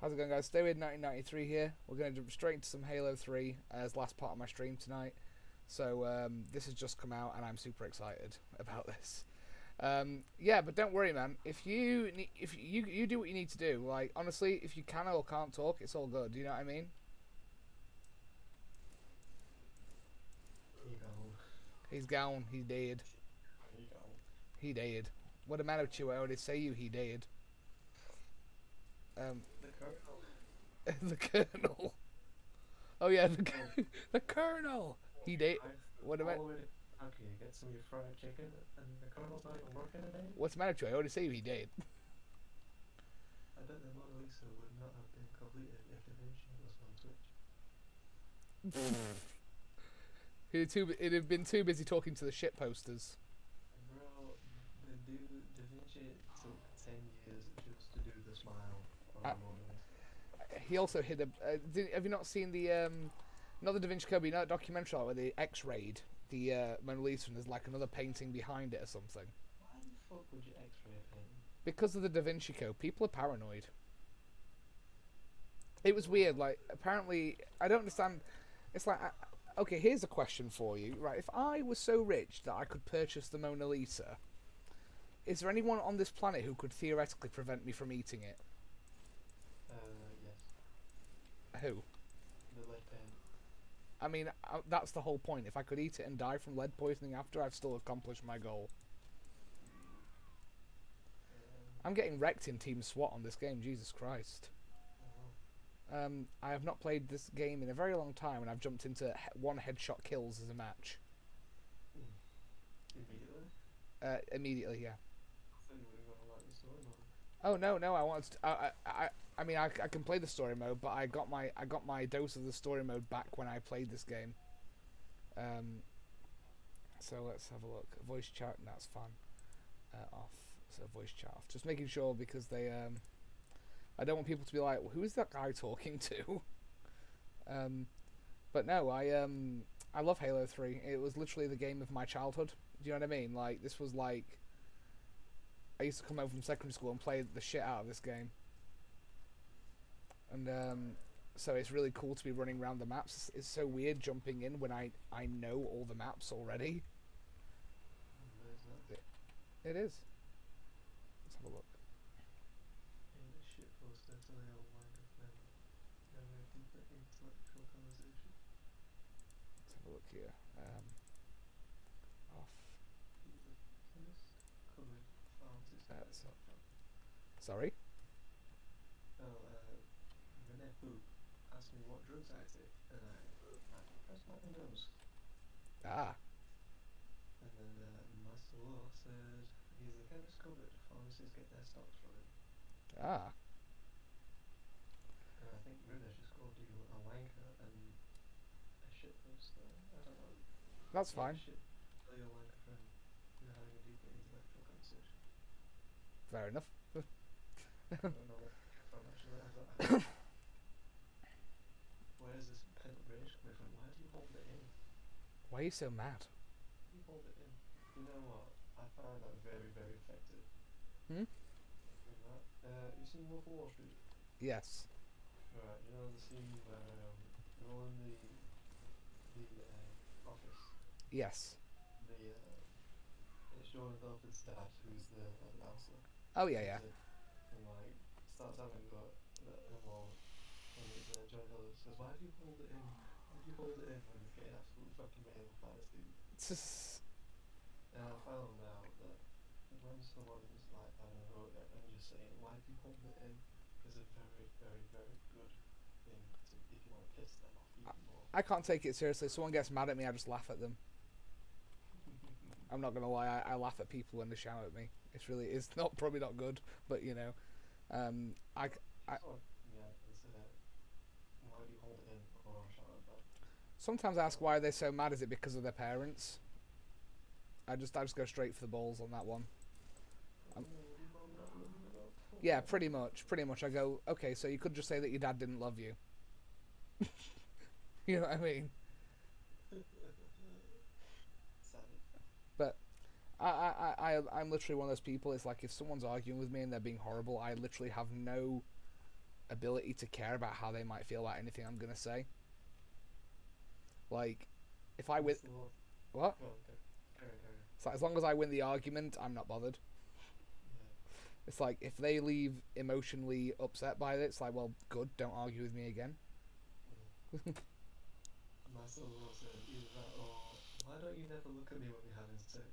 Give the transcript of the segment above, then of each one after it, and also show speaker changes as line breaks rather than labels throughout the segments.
How's it going, guys? Stay with 1993 here. We're going to jump straight into some Halo 3 as last part of my stream tonight. So this has just come out and I'm super excited about this. Yeah, but don't worry, man. If you do what you need to do, like honestly, if you can or can't talk, it's all good. You know what I mean?
He gone.
He's gone. He's dead.
He gone.
He dead. What a matter with you? I already say you. He dead.
The Colonel.
The Colonel. Oh yeah, the Colonel. He dead. What am I?
Okay, get some of your fried chicken, and the Colonel's not even working today?
What's the matter with you? I already say you. He dead.
I bet the Mona Lisa would not have been completed if Da Vinci was on Twitch.
He'd have been too busy talking to the shit posters.
Bro, the dude, Da Vinci took 10 years just to do the smile on the Mona Lisa.
He also hid a. Have you not seen the not the Da Vinci Code, but you know that documentary where they X-rayed the Mona Lisa and there's like another painting behind it or something?
Why the fuck would you X-ray a painting?
Because of the Da Vinci Code, people are paranoid. It was weird. Like apparently, I don't understand. It's like, okay, here's a question for you. Right, if I was so rich that I could purchase the Mona Lisa, is there anyone on this planet who could theoretically prevent me from eating it?
Yes.
Who?
The lead paint.
I mean, that's the whole point. If I could eat it and die from lead poisoning after, I've still accomplished my goal. I'm getting wrecked in Team SWAT on this game, Jesus Christ. I have not played this game in a very long time, and I've jumped into one headshot kills as a match.
Immediately?
Immediately, yeah.
I thought you would have gone like the story mode.
Oh no! I wanted to, I mean, I can play the story mode, but I got my dose of the story mode back when I played this game. So let's have a look. Voice chat, that's fine. Off. So voice chat off. Just making sure because they I don't want people to be like, well, who is that guy talking to? But no, I love Halo 3. It was literally the game of my childhood. Do you know what I mean? Like this was like I used to come home from secondary school and play the shit out of this game. And so it's really cool to be running around the maps. It's so weird jumping in when I know all the maps already. It is. Let's have a look.
In the shit poster to the old microphone. Going a deeper intellectual conversation.
Let's have a look here. Off.
Covered pharmacist.
Sorry?
Oh, Renee Poop asked me what drugs I take, and I pressed my nose.
Ah.
And then Master Law said he's the chemist covered, pharmacists get their stocks from him.
Ah.
And I think Renee just called you a wanker and a shit poster. I don't know.
That's fine.
Shit, tell your wanker friend you're having a deeper intellectual conversation.
Fair enough.
I don't know where from actually. Where's this pent rage coming from? Why do you hold it in?
Why are you so mad?
You hold it in. You know what? I find that very, very effective.
Hmm?
You seen Wolf of Wall Street?
Yes.
Right, you know the scene where they're all in the office.
Yes.
It's Jordan Belfort's dad who's the bouncer.
Oh yeah.
And like starts having a go at them all. And Jordan Belfort says, "Why do you hold it in? Why do you hold it in when it's getting absolutely fucking made by this dude?" And I found out that when someone's like, I don't know, and just saying, "Why do you hold it in?" is a very, very, very good thing to, if you want to piss them off even more.
I can't take it seriously. If someone gets mad at me, I just laugh at them. I'm not gonna lie. I laugh at people when they shout at me. It's probably not good, but you know,
Yeah, why do you hold it in or shout at them?
sometimes I ask why they're so mad. Is it because of their parents? I just go straight for the balls on that one. Yeah, pretty much. I go, okay, so you could just say that your dad didn't love you. You know what I mean? But I'm literally one of those people. It's like if someone's arguing with me and they're being horrible, I literally have no ability to care about how they might feel about anything I'm gonna say. Like, if I win,
What's the law?
what?
Go on, go. Carry on, carry on.
It's like as long as I win the argument, I'm not bothered.
Yeah.
It's like if they leave emotionally upset by it, it's like, well, good, don't argue with me again.
My son-in-law said either that or why don't you never look at me when we're having sex?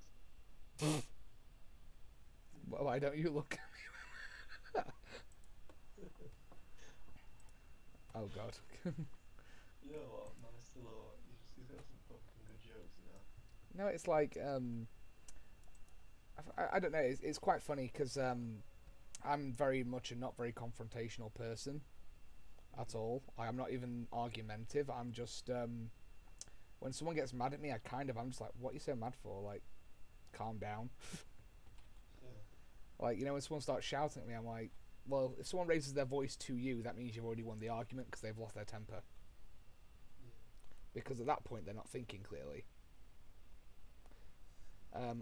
Why don't you look? Oh God.
You know what? My son-in-law, he's got some fucking good jokes, you know.
No, it's like I don't know. It's quite funny because I'm very much a not very confrontational person at all. I'm not even argumentative. I'm just when someone gets mad at me, I'm just like, what are you so mad for? Like, calm down.
Yeah.
Like, you know, when someone starts shouting at me, I'm like, well, if someone raises their voice to you, that means you've already won the argument because they've lost their temper.
Yeah.
Because at that point, they're not thinking clearly.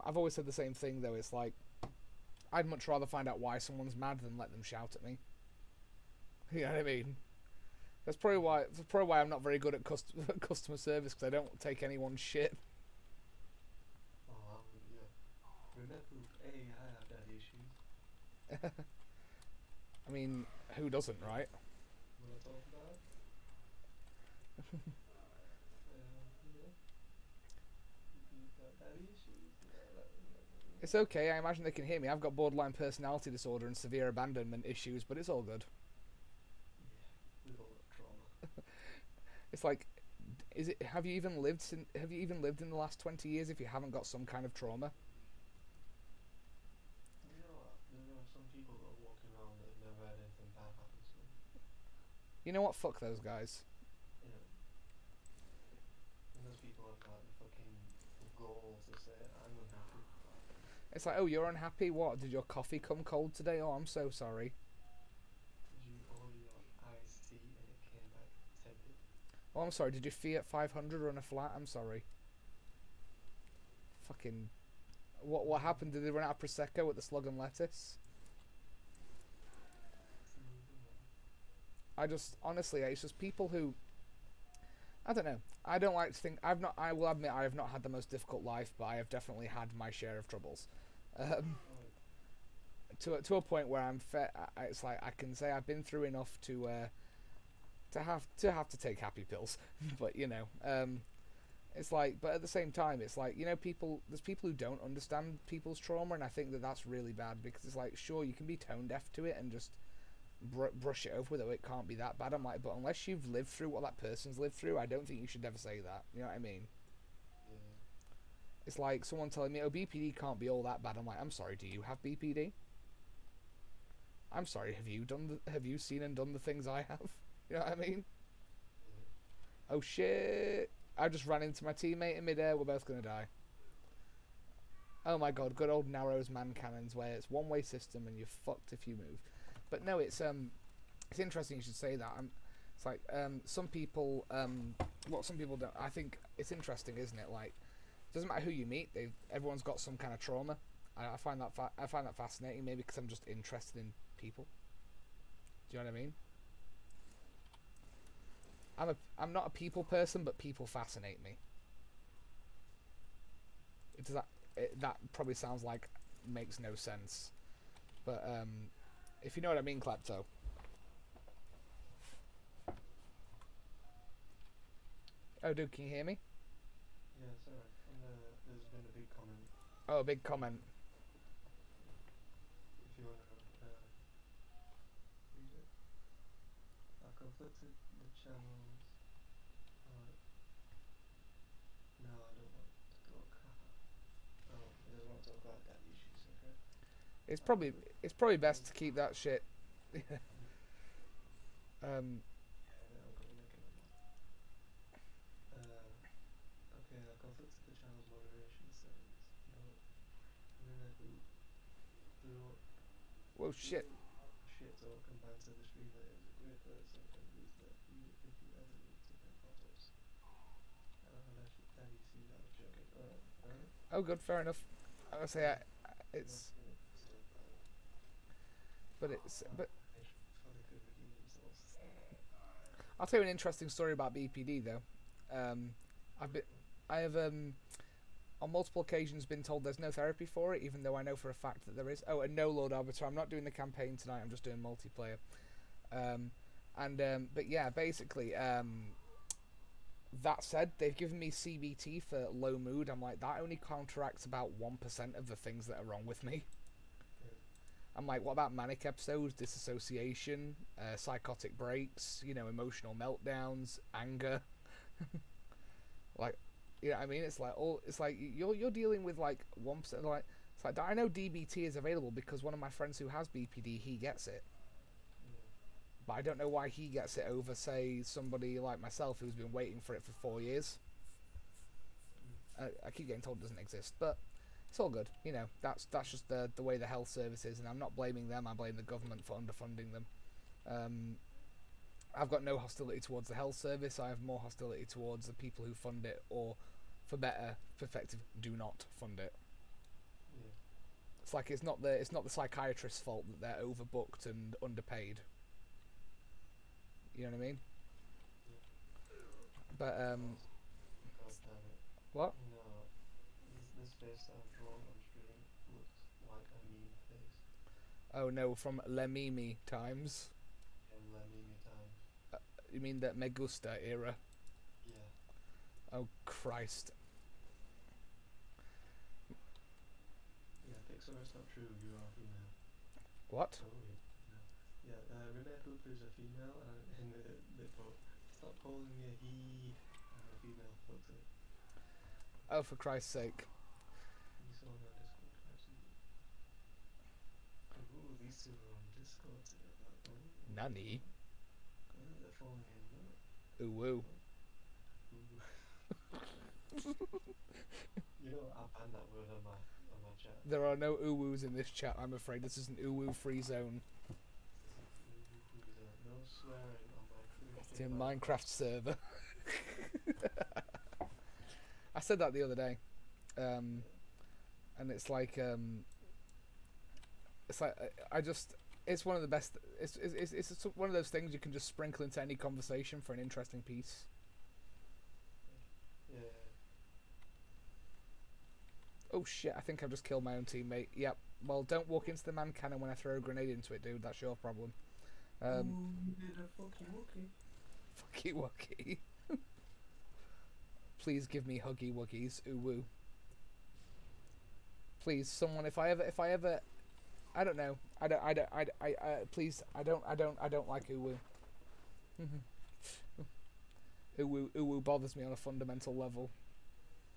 I've always said the same thing, though. It's like, I'd much rather find out why someone's mad than let them shout at me. You know what I mean? That's probably why I'm not very good at customer service, because I don't take anyone's shit.
Oh, yeah. Remember, hey, I have daddy issues.
I mean, who doesn't, right?
Wanna talk about it? Yeah. You got daddy issues?
It's okay, I imagine they can hear me. I've got borderline personality disorder and severe abandonment issues, but it's all good.
Yeah, we've all got trauma.
It's like, have you even lived in the last 20 years if you haven't got some kind of trauma?
You know what? There are some people that are walking around that have never had anything bad happen to them.
You know what? Fuck those guys.
You know, and those people have got the fucking gall to say, I'm unhappy.
It's like, oh, you're unhappy? What? Did your coffee come cold today? Oh, I'm so sorry.
Did you order your iced tea and it came back tepid?
Oh, I'm sorry. Did your Fiat 500 run a flat? I'm sorry. Fucking... What happened? Did they run out of Prosecco at the Slug and Lettuce? Honestly, it's just people who... I don't know. I don't like to think... I will admit I have not had the most difficult life, but I have definitely had my share of troubles. To a point where it's like I can say I've been through enough to have to take happy pills. But you know, it's like, but at the same time, it's like, you know, there's people who don't understand people's trauma, and I think that that's really bad, because it's like, sure, you can be tone deaf to it and just brush it over with it. It can't be that bad. I'm like, but unless you've lived through what that person's lived through, I don't think you should ever say that. You know what I mean?
Yeah.
It's like someone telling me, oh, BPD can't be all that bad. I'm like, I'm sorry, do you have BPD? I'm sorry, have you seen and done the things I have? You know what I mean?
Yeah.
Oh shit! I just ran into my teammate in midair. We're both gonna die. Oh my god, good old Narrows man cannons, where it's one-way system and you're fucked if you move. But no, it's interesting you should say that. It's like some people some people don't. I think it's interesting, isn't it? Like, it doesn't matter who you meet. Everyone's got some kind of trauma. I find that fascinating. Maybe because I'm just interested in people. Do you know what I mean? I'm not a people person, but people fascinate me. That probably sounds like makes no sense, but if you know what I mean, Klepto. Oh, dude, can you hear me?
Yeah, it's alright. There's been a big comment.
Oh, a big comment.
If you want to read it. I conflicted the channels. No, I don't want to talk. Oh, he doesn't want to talk about daddy issues, okay?
It's probably best to keep that shit.
Yeah, I'm gonna make it okay, I conflicted the channel's moderation settings, but through
Whoa, shit.
shit talk and banter, the streamer is a great person and he's there for you if you ever need to take photos. Daddy issues, I was joking. Alright.
Oh, good, fair enough. I would say but I'll tell you an interesting story about BPD though. Um, I've been, I have on multiple occasions been told there's no therapy for it, even though I know for a fact that there is. Oh, and no, Lord Arbiter, I'm not doing the campaign tonight. I'm just doing multiplayer. But yeah, basically, that said, they've given me CBT for low mood. I'm like, that only counteracts about 1% of the things that are wrong with me. I'm like, what about manic episodes, disassociation, psychotic breaks, emotional meltdowns, anger? Like, you know what I mean? It's like you're dealing with like 1%. Like, it's like I know DBT is available because one of my friends who has BPD, he gets it. But I don't know why he gets it over, say, somebody like myself who's been waiting for it for 4 years. I keep getting told it doesn't exist, but it's all good. That's just the way the health service is, and I'm not blaming them. I blame the government for underfunding them. I've got no hostility towards the health service. I have more hostility towards the people who fund it, or, for better perspective, do not fund it.
Yeah.
It's like it's not the psychiatrist's fault that they're overbooked and underpaid. You know what I mean?
Yeah.
But
God damn it.
what?
This face that I've drawn on stream looks like a meme face.
Oh no, from Lemimi times.
In Lemimi times.
You mean the Me Gusta era?
Yeah.
Oh Christ.
Yeah, Pixar, it's not true, you are female.
What?
Oh, yeah. Renee Poop is a female, and they put, stop calling me a he, I'm a female, fuck's sake.
Oh, for Christ's sake.
You saw on our Discord, actually. Ooh, these two are on Discord together. Ooh.
Nanny?
They're falling in love.
Ooh woo.
You know, I banned that word on my chat.
There are no ooh woos in this chat, I'm afraid. This is an ooh woo free zone.
No swearing on my
It's a Minecraft server. I said that the other day. And it's like it's one of the best. It's one of those things you can just sprinkle into any conversation for an interesting piece.
Yeah.
Oh shit! I think I've just killed my own teammate. Yep. Well, don't walk into the man cannon when I throw a grenade into it, dude. That's your problem.
Ooh, you did a fucky wookie.
Fucky wucky. Please give me huggy wuggies. Ooh woo. Please, someone. If I ever, I don't know. Please, I don't like ooh woo. Ooh woo bothers me on a fundamental level.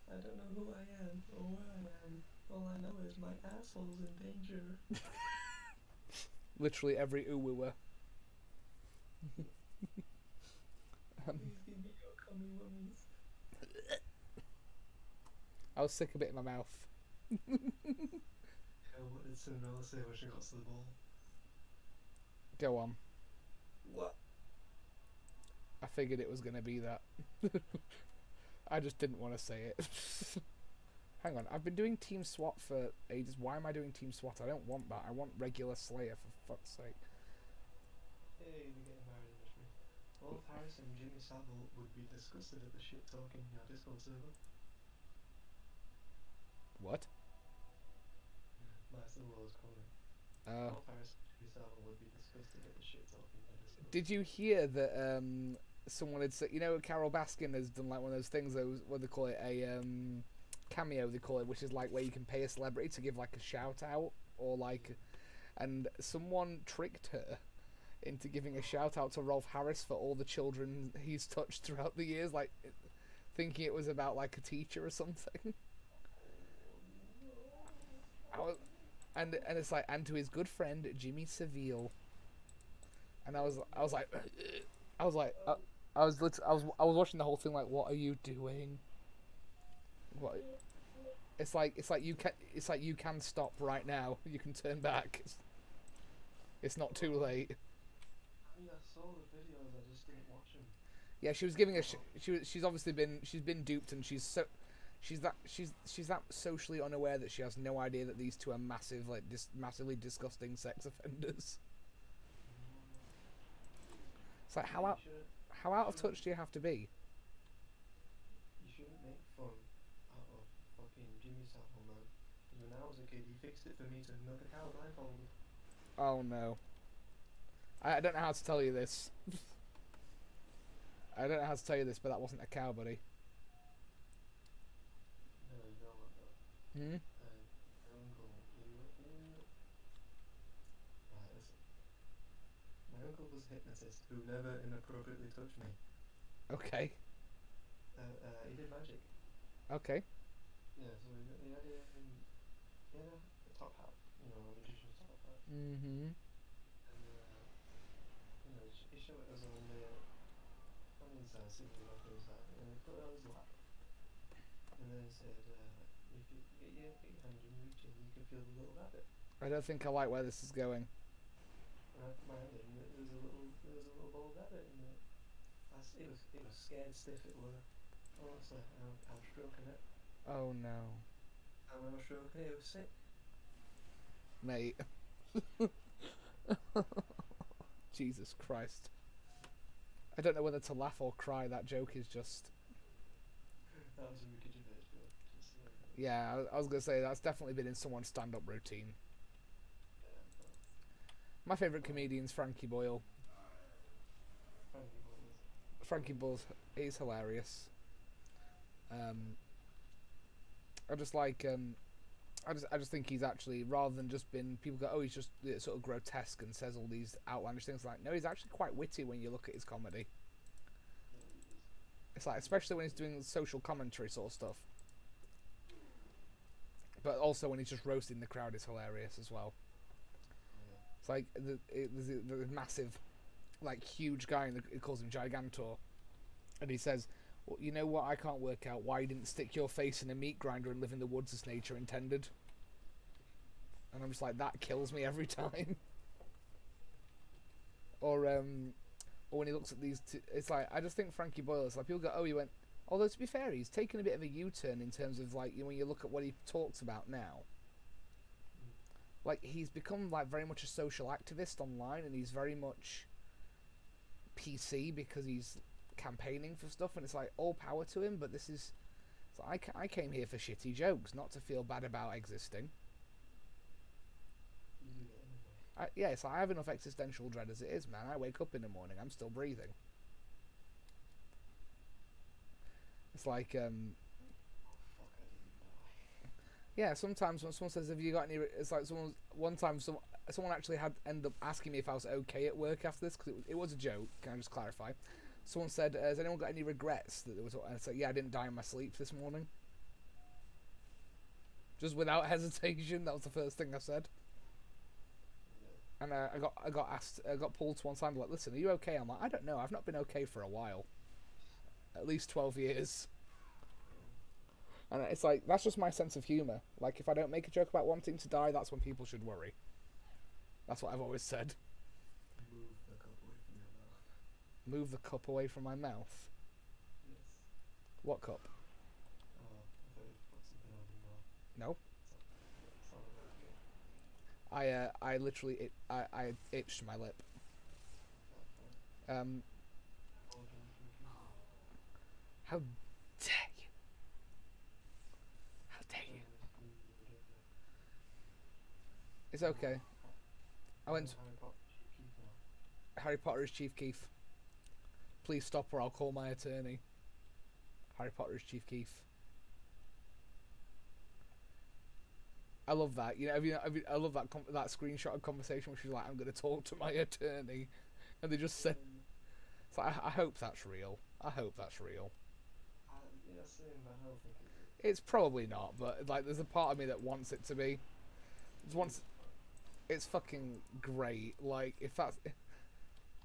I don't know who I am or where I am. All I know is my asshole's in danger.
Literally every ooh wooer.
Please give me your cummy wummies.
I was sick of it in my mouth.
What did Cinderella say when she got to the ball?
Go on.
What?
I figured it was going to be that. I just didn't want to say it. Hang on, I've been doing Team SWAT for ages. Why am I doing Team SWAT? I don't want that. I want regular Slayer, for fuck's sake.
Hey, we're getting married in the tree. Wolf Harris and Jimmy Savile would be disgusted at the shit talking in our Discord server.
What?
That's the world's coming.
Oh.
Wolf Harris and Jimmy Savile would be disgusted at the shit talking in our Discord.
Did you hear that someone had said, Carol Baskin has done like one of those things, what they call it, a cameo they call it, which is like where you can pay a celebrity to give like a shout out or like, and someone tricked her into giving a shout out to Rolf Harris for all the children he's touched throughout the years, like thinking it was about like a teacher or something. And it's like, and to his good friend Jimmy Savile. And I was watching the whole thing like, what are you doing? What? It's like you can stop right now. You can turn back. It's not too late.
I mean, I saw the videos, I just didn't watch them.
Yeah, she was giving she's obviously been duped, and she's that socially unaware that she has no idea that these two are massively disgusting sex offenders. It's like how How out of touch do you have to be?
You shouldn't make fun out of fucking Jimmy Savile, man. Because when I was a kid, he fixed it for me to milk a cow blindfolded.
Oh no. I don't know how to tell you this. I don't know how to tell you this, but that wasn't a cow, buddy.
No, you know what though?
Hmm?
My uncle, right, listen. My uncle was a hypnotist who never inappropriately touched me.
Okay.
He did magic.
Okay.
Yeah, so he had a top hat, you know, a magician's top hat.
Mm-hmm.
And, you know, he showed us on the inside, see what he left inside, and he put it on his lap. And then he said, if you get your hand and reach in, you can feel the little rabbit.
I don't think I like where this is going.
And I put my hand in, and there was a little bald rabbit in it. It was scared stiff, it were. Honestly, I was stroking it.
Oh no.
And when I was stroking it, it was sick.
Mate. Jesus Christ. I don't know whether to laugh or cry. That joke is just...
That was a Ricky Gervais joke. Just,
Yeah, I was going to say, that's definitely been in someone's stand-up routine.
yeah, but
My favourite comedian's Frankie Boyle.
Frankie Boyle.
Frankie Boyle's, he's hilarious. I just like... I just think he's actually, rather than just been... People go, oh, he's just sort of grotesque and says all these outlandish things. Like, no, he's actually quite witty when you look at his comedy. It's like, especially when he's doing social commentary sort of stuff. But also when he's just roasting the crowd is hilarious as well.
Yeah.
It's like the massive, like, huge guy, he calls him Gigantor. And he says, well, you know what, I can't work out why you didn't stick your face in a meat grinder and live in the woods as nature intended. And I'm just like, that kills me every time. Or when he looks at these it's like, I just think Frankie Boyle, it's like, people go, oh, he went, although to be fair, he's taken a bit of a U-turn in terms of, like, when you look at what he talks about now. Like, he's become, like, very much a social activist online, and he's very much PC because he's campaigning for stuff, and it's like, all power to him, but this is... So I came here for shitty jokes, not to feel bad about existing.
You do that anyway.
Yeah, so I have enough existential dread as it is, man. I wake up in the morning, I'm still breathing. It's like,
Oh fuck, I didn't die.
yeah, sometimes when someone says, have you got any... It's like, one time someone actually ended up asking me if I was okay at work after this, because it was a joke, can I just clarify? Someone said, has anyone got any regrets? That there was, and I said, yeah, I didn't die in my sleep this morning. Just without hesitation, that was the first thing I said.
Yeah.
And I got pulled to one side, like, listen, are you okay? I'm like, I don't know, I've not been okay for a while. At least 12 years. And it's like, that's just my sense of humour. Like, if I don't make a joke about wanting to die, that's when people should worry. That's what I've always said.
Move the cup away from your mouth.
Move the cup away from my mouth.
Yes.
What cup?
Oh, I thought you put something on your mouth.
No.
Sounded like it.
I literally, I itched my lip.
Fair.
Um,
Oh, don't you?
how dare you? How dare you? It's okay. I went to
Harry Potter Chief Keef now.
Harry Potter is Chief Keef. Please stop or I'll call my attorney. Harry Potter is Chief Keef. I love that. You know, I love that that screenshot of conversation where she's like, "I'm going to talk to my attorney," and they just said, "It's like, I hope that's real. I hope that's real."
Yeah, same, but I don't think it is.
It's probably not, but like, there's a part of me that wants it to be. It's fucking great. Like, if that's...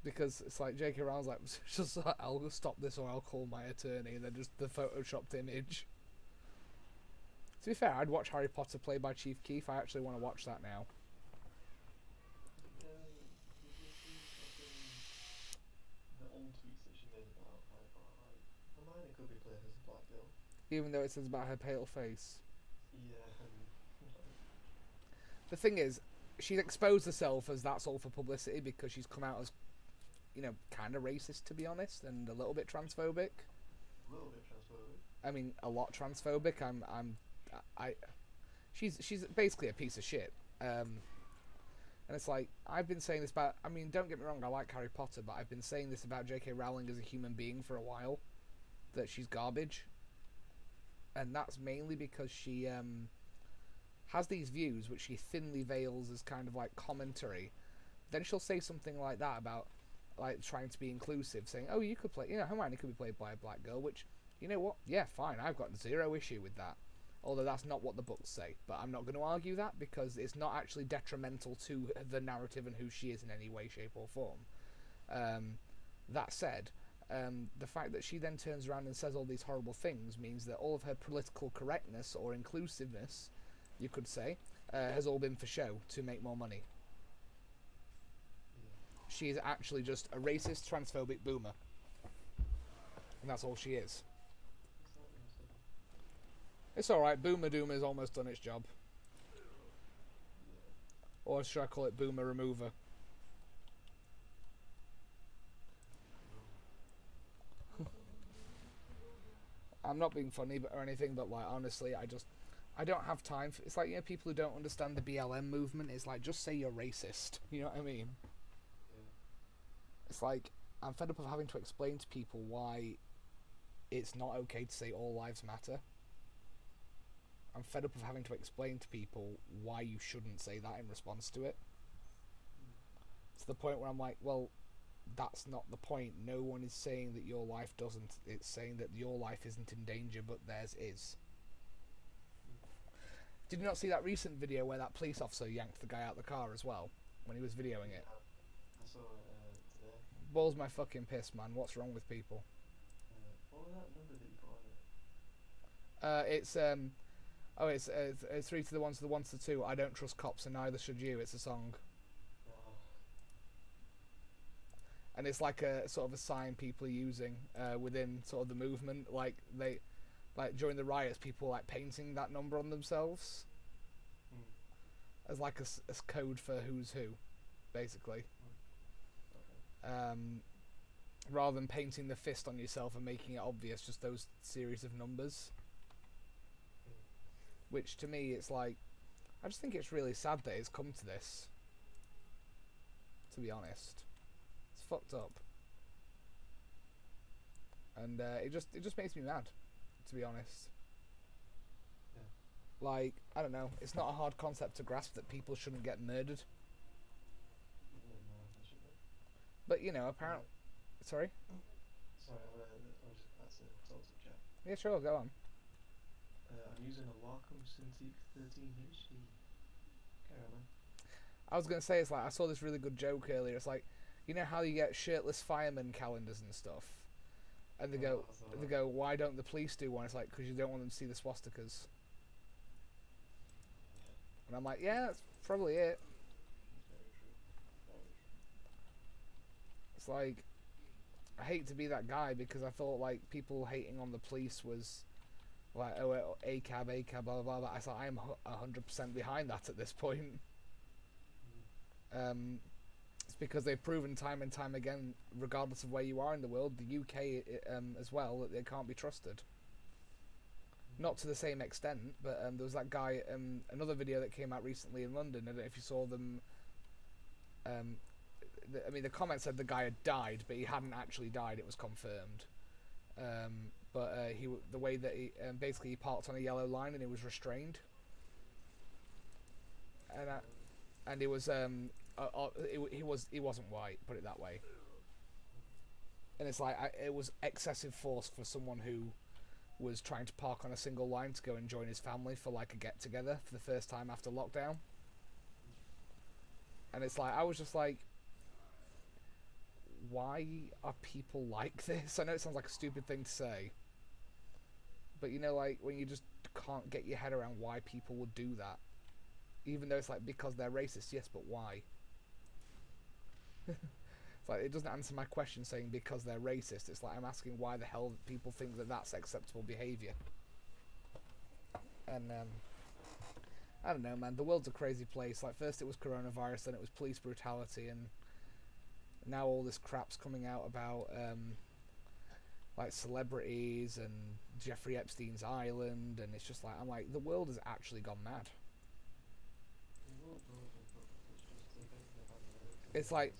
Because it's like, J.K. Rowling's like, just like, I'll stop this or I'll call my attorney, and then just the photoshopped image. To be fair, I'd watch Harry Potter played by Chief Keef. I actually want to watch that now.
Did you see the old tweets that she made about Harry Potter? Like, Hermione could be played as a black girl.
Even though it says about her pale face.
Yeah,
The thing is, she's exposed herself as that's all for publicity because she's come out as you know, kind of racist, to be honest, and a little bit transphobic.
A little bit transphobic.
I mean, a lot transphobic. She's basically a piece of shit. And it's like, I've been saying this about, I mean, don't get me wrong, I like Harry Potter, but I've been saying this about J.K. Rowling as a human being for a while, that she's garbage. And that's mainly because she has these views which she thinly veils as kind of like commentary. Then she'll say something like that about like trying to be inclusive, saying, oh, you could play, you know, Hermione could be played by a black girl, which, you know what, yeah, fine, I've got zero issue with that. Although that's not what the books say, but I'm not going to argue that because it's not actually detrimental to the narrative and who she is in any way, shape or form. That said, the fact that she then turns around and says all these horrible things means that all of her political correctness or inclusiveness, you could say, has all been for show to make more money. She is actually just a racist, transphobic boomer. And that's all she is. It's alright, Boomer Doomer has almost done its job. Or should I call it Boomer Remover? I'm not being funny or anything, but like honestly, I don't have time for, it's like, you know, people who don't understand the BLM movement, it's like, just say you're racist. You know what I mean?
Yeah.
It's like, I'm fed up of having to explain to people why it's not okay to say all lives matter. I'm fed up of having to explain to people why you shouldn't say that in response to it. To the point where I'm like, well, that's not the point. No one is saying that your life doesn't. It's saying that your life isn't in danger, but theirs is. Did you not see that recent video where that police officer yanked the guy out of the car as well, when he was videoing it?
I saw it today.
Balls my fucking piss, man. What's wrong with people?
What was that number that you put on it?
It's 3 to the 1 to the 1 to the 2. I don't trust cops and neither should you. It's a song.
Oh.
And it's like a sort of a sign people are using within sort of the movement. Like during the riots, people were like painting that number on themselves as like a code for who's who, basically.
Okay.
Rather than painting the fist on yourself and making it obvious, just those series of numbers. Which to me, it's like, I just think it's really sad that it's come to this. To be honest, it's fucked up, and it just makes me mad. To be honest,
Yeah.
like, I don't know, it's not a hard concept to grasp that people shouldn't get murdered,
No, I shouldn't.
but you know, apparently, sorry,
Sorry, I'm just about to talk to the chat.
yeah, sure, go on.
I'm using a Wacom Cintiq 13 HD. Carry on, man.
I was gonna say, it's like, I saw this really good joke earlier. It's like, you know how you get shirtless fireman calendars and stuff, and they go, why don't the police do one? It's like, because you don't want them to see the swastikas. And I'm like, yeah, that's probably it.
That's very true. Very true.
It's like, I hate to be that guy because I thought like people hating on the police was like, oh, ACAB, blah blah blah. I thought I'm 100% behind that at this point. It's because they've proven time and time again, regardless of where you are in the world, the UK as well, that they can't be trusted. Not to the same extent, but there was that guy, another video that came out recently in London. I don't know if you saw them. I mean, the comment said the guy had died, but he hadn't actually died. It was confirmed. The way that he basically he parked on a yellow line and he was restrained, and it was he wasn't white, put it that way. And it's like it was excessive force for someone who was trying to park on a single line to go and join his family for like a get together for the first time after lockdown. And it's like, I was just like, why are people like this? I know it sounds like a stupid thing to say, but you know, like when you just can't get your head around why people would do that, even though it's like because they're racist, yes, but why? It's like, it doesn't answer my question saying because they're racist. It's like I'm asking why the hell people think that that's acceptable behaviour. And I don't know, man. The world's a crazy place. Like first it was coronavirus, then it was police brutality, and now all this crap's coming out about like celebrities and Jeffrey Epstein's island, and it's just like, I'm like, the world has actually gone mad. It's like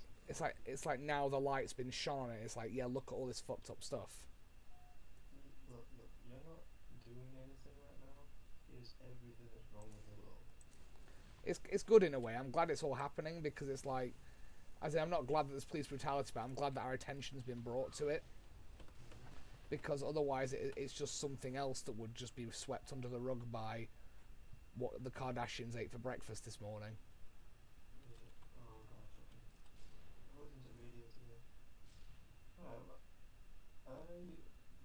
now the light's been shone on it. It's like, yeah, look at all this fucked up stuff.
Look, you're not doing anything right now. Here's everything that's wrong with the world.
It's good in a way. I'm glad it's all happening, because it's like, as in, I'm not glad that there's police brutality, but I'm glad that our attention's been brought to it. Because otherwise it's just something else that would just be swept under the rug by what the Kardashians ate for breakfast this morning.
Oh god, fucking. I looked into media today. I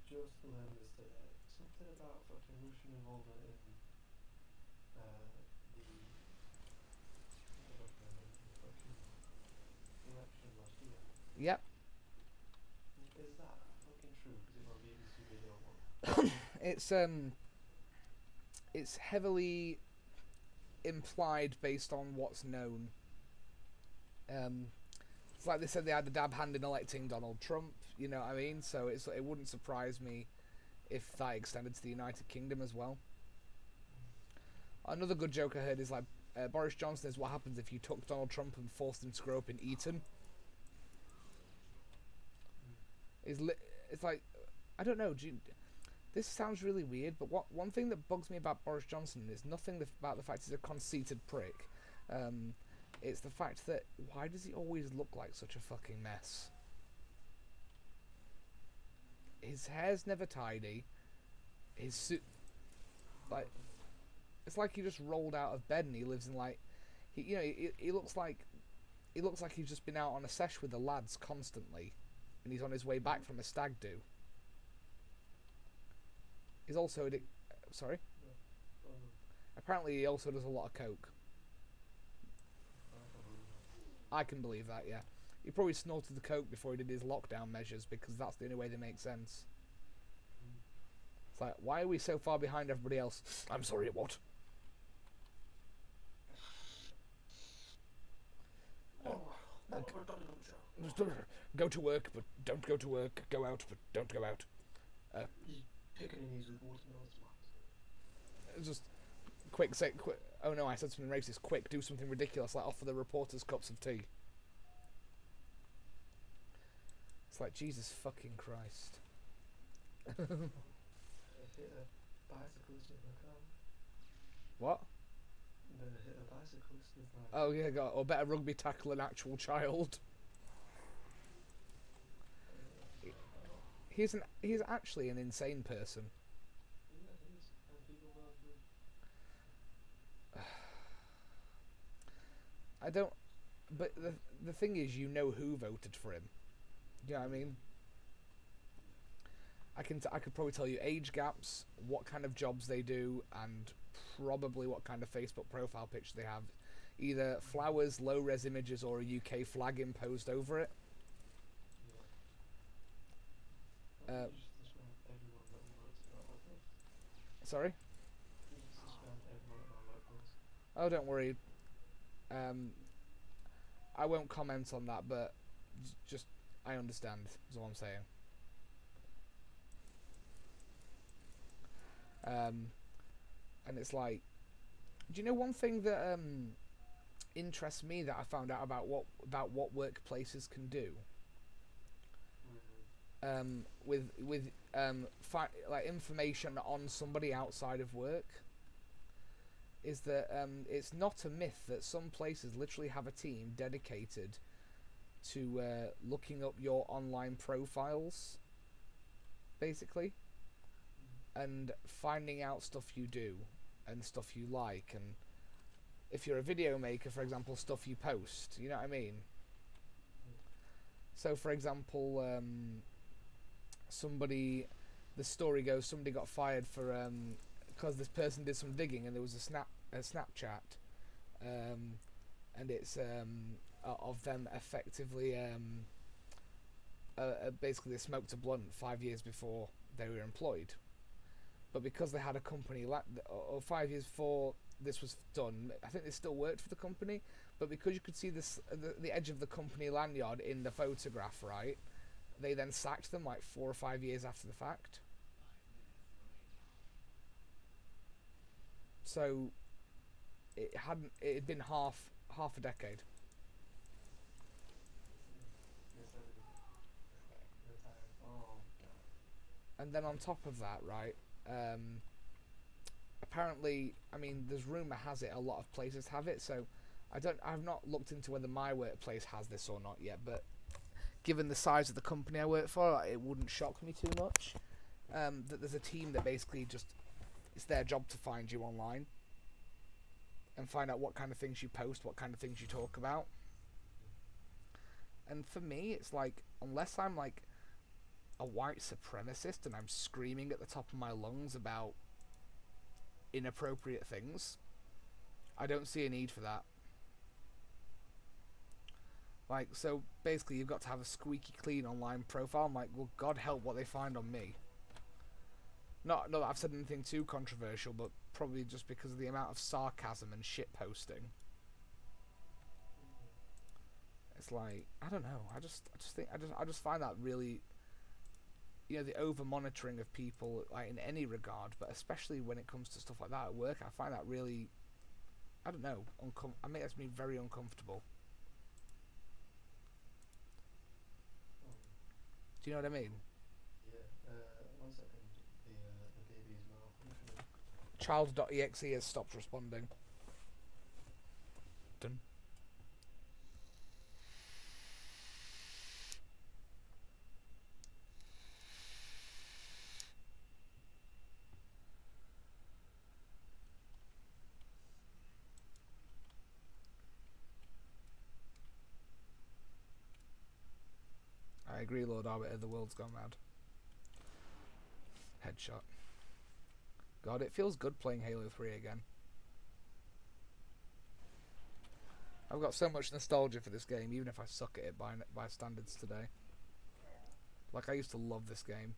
just learned this today. Something about fucking Russian involvement in the fucking election last year.
Yep.
Is that fucking true? Because it was on BBC video one.
It's heavily implied based on what's known. It's like they said they had the dab hand in electing Donald Trump, you know what I mean? So it wouldn't surprise me if that extended to the United Kingdom as well. Another good joke I heard is like, Boris Johnson is what happens if you took Donald Trump and forced him to grow up in Eton. It's like, I don't know, this sounds really weird, but one thing that bugs me about Boris Johnson is nothing about the fact he's a conceited prick. It's the fact that, why does he always look like such a fucking mess? His hair's never tidy. His suit, like, it's like he just rolled out of bed and he lives in like, he looks like he's just been out on a sesh with the lads constantly, and he's on his way back from a stag do. He's also sorry. Apparently, he also does a lot of coke. I can believe that, yeah. He probably snorted the coke before he did his lockdown measures, because that's the only way they make sense. It's like, why are we so far behind everybody else? I'm sorry, what? Go to work, but don't go to work. Go out, but don't go out. Just quick. Oh no, I said something racist. Quick, do something ridiculous, like offer the reporters cups of tea. It's like, Jesus fucking Christ. What? Oh yeah, God, or better rugby tackle an actual child. He's actually an insane person. I don't. But the thing is, you know who voted for him. You know what I mean? I could probably tell you age gaps, what kind of jobs they do, and probably what kind of Facebook profile picture they have. Either flowers, low-res images, or a UK flag imposed over it. Sorry? Oh, don't worry. I won't comment on that, but just, I understand, is all I'm saying. And it's like, do you know one thing that interests me that I found out about what workplaces can do? With like information on somebody outside of work, is that it's not a myth that some places literally have a team dedicated to looking up your online profiles, basically, and finding out stuff you do and stuff you like, and if you're a video maker, for example, stuff you post, you know what I mean? So for example, the story goes, somebody got fired for because this person did some digging, and there was a Snapchat, and it's of them effectively basically they smoked a blunt 5 years before they were employed, but because they had a company or 5 years before this was done. I think they still worked for the company, but because you could see this the edge of the company lanyard in the photograph, right? They then sacked them like 4 or 5 years after the fact. So it had been half a decade. And then on top of that, right, apparently, I mean, there's rumor has it a lot of places have it, so I've not looked into whether my workplace has this or not yet, but given the size of the company I work for, it wouldn't shock me too much. That there's a team that basically just, it's their job to find you online and find out what kind of things you post, what kind of things you talk about. And for me, it's like, unless I'm like a white supremacist and I'm screaming at the top of my lungs about inappropriate things, I don't see a need for that. Like, so basically you've got to have a squeaky clean online profile. I'm like, well, God help what they find on me. Not that I've said anything too controversial, but probably just because of the amount of sarcasm and shit posting. It's like, I don't know. I just find that really, you know, the over monitoring of people, like, in any regard, but especially when it comes to stuff like that at work, I find that really, I don't know, I mean, that's me very uncomfortable. Do you know what I mean?
Yeah. 1 second. The baby's mouth.
Child.exe has stopped responding. Done. I agree, Lord Arbiter, the world's gone mad. Headshot. God, it feels good playing Halo 3 again. I've got so much nostalgia for this game, even if I suck at it by standards today. Like, I used to love this game.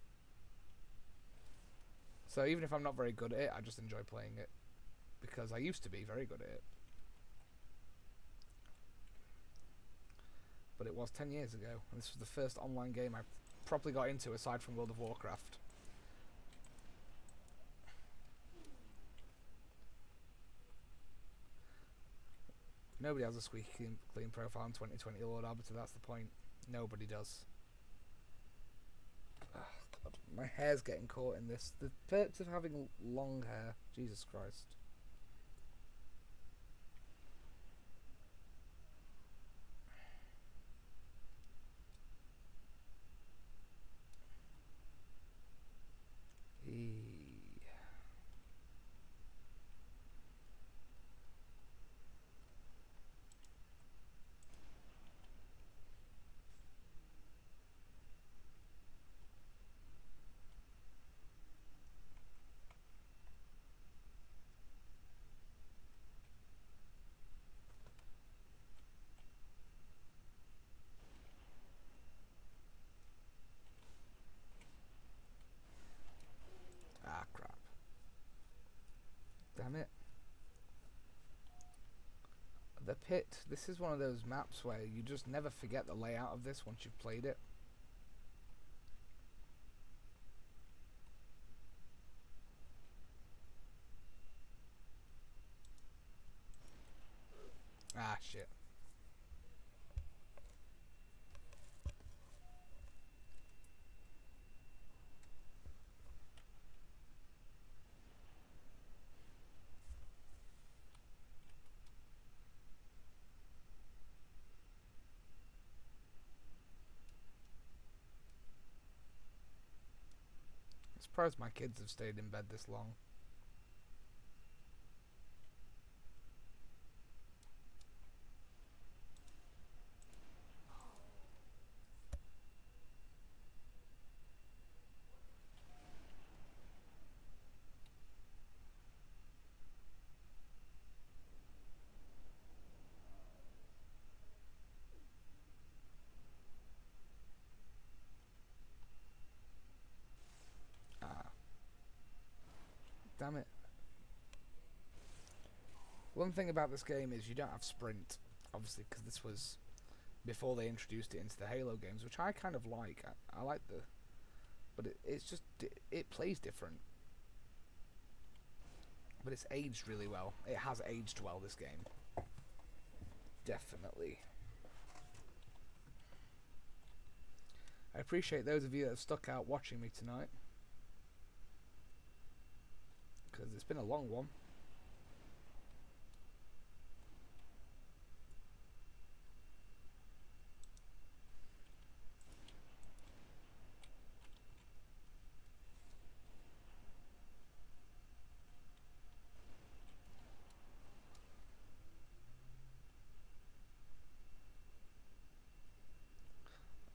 So even if I'm not very good at it, I just enjoy playing it. Because I used to be very good at it. But it was 10 years ago, and this was the first online game I properly got into aside from World of Warcraft. Nobody has a squeaky clean profile in 2020, Lord Arbiter, that's the point. Nobody does. Oh, God, my hair's getting caught in this. The perks of having long hair. Jesus Christ. Ah, crap. Damn it. The Pit. This is one of those maps where you just never forget the layout of this once you've played it. Ah, shit. I'm surprised my kids have stayed in bed this long. Damn it. One thing about this game is you don't have sprint, obviously, because this was before they introduced it into the Halo games, which I kind of like. I like the, but it's just it plays different. But it's aged really well. It has aged well, this game. Definitely. I appreciate those of you that have stuck out watching me tonight, because it's been a long one.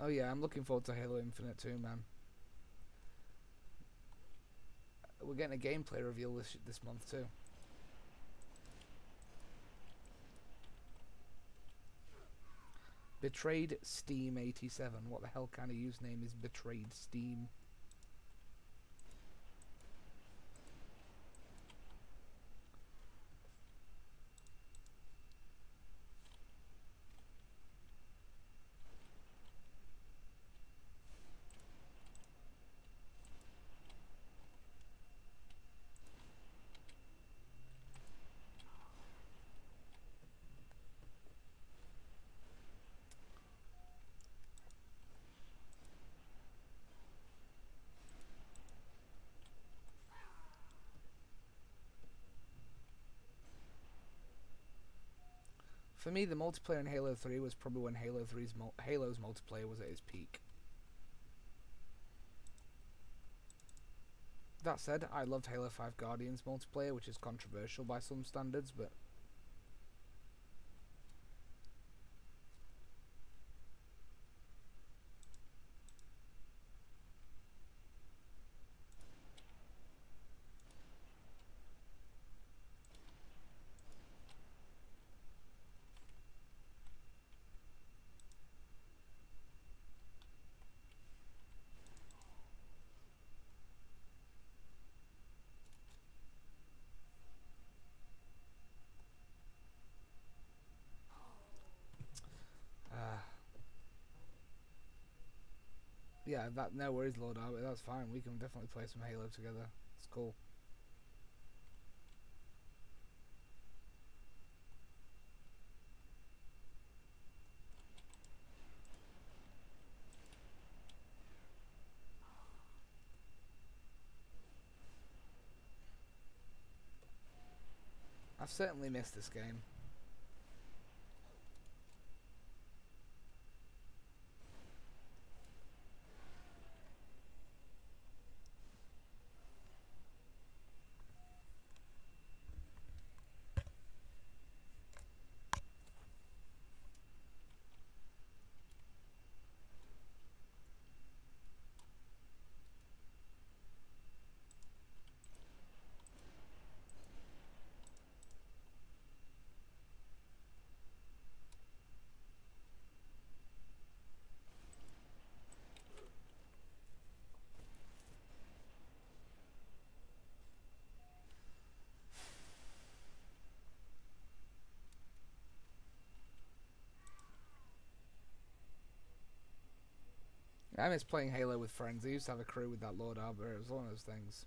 Oh yeah, I'm looking forward to Halo Infinite too, man. We're getting a gameplay reveal this month too. Betrayed Steam 87. What the hell kind of username is Betrayed Steam? For me, the multiplayer in Halo 3 was probably when Halo's multiplayer was at its peak. That said, I loved Halo 5 Guardians multiplayer, which is controversial by some standards, but yeah, no worries, Lord Arbiter, that's fine. We can definitely play some Halo together. It's cool. I've certainly missed this game. I miss playing Halo with friends. I used to have a crew with that Lord Arbiter. It was one of those things.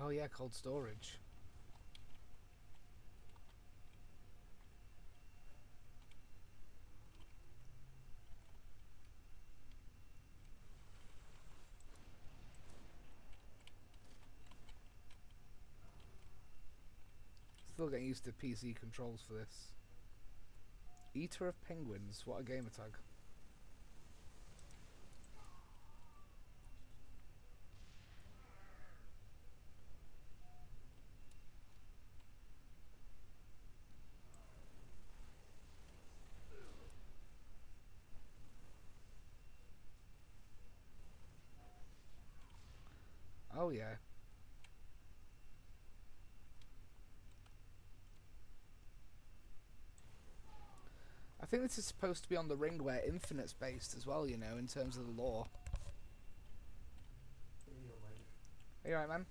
Oh yeah, cold storage. Still getting used to PC controls for this. Eater of Penguins, what a gamer tag. Oh yeah. I think this is supposed to be on the ring where Infinite's based as well, you know, in terms of the lore. Are you alright, man?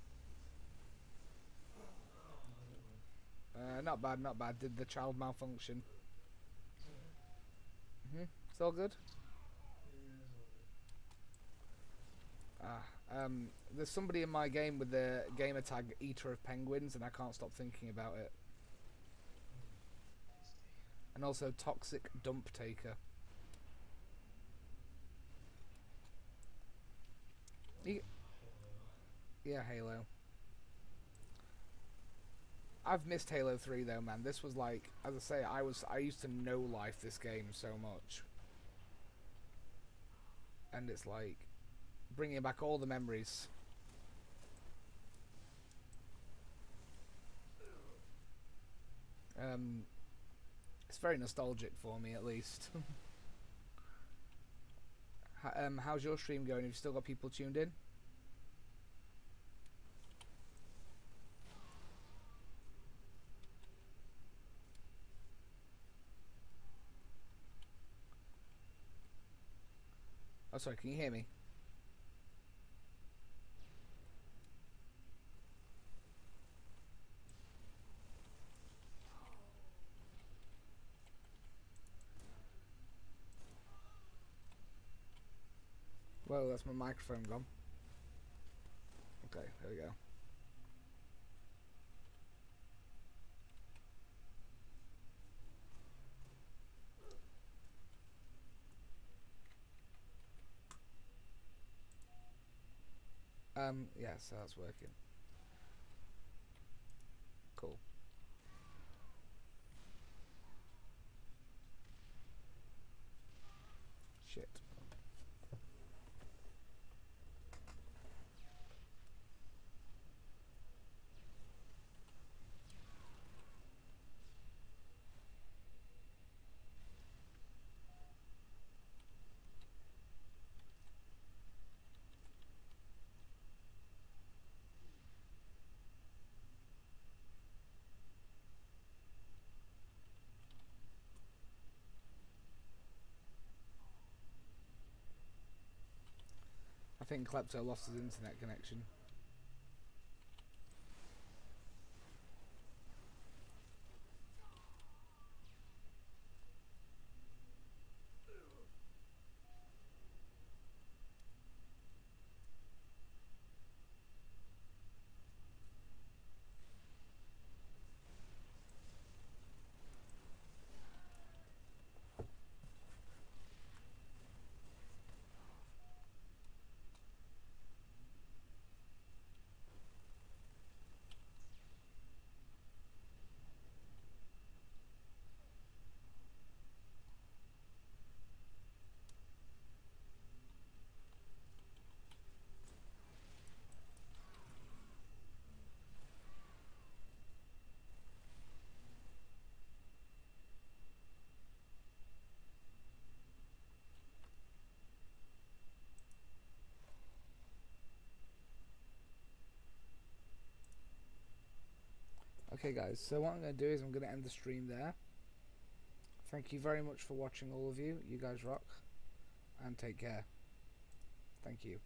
Not bad, not bad. Did the child malfunction? It's all good? There's somebody in my game with the gamer tag Eater of Penguins, and I can't stop thinking about it. And also Toxic Dump Taker. Yeah, Halo. I've missed Halo 3 though, man. This was like, as I say, I used to know life this game so much. And it's like bringing back all the memories. It's very nostalgic for me, at least. How's your stream going? Have you still got people tuned in? Oh, sorry, can you hear me? Well, that's my microphone gone. Okay, there we go. Yeah, so that's working. Cool. Shit. I think Klepto lost his internet connection. Okay guys, so what I'm going to do is I'm going to end the stream there. Thank you very much for watching, all of you. You guys rock. And take care. Thank you.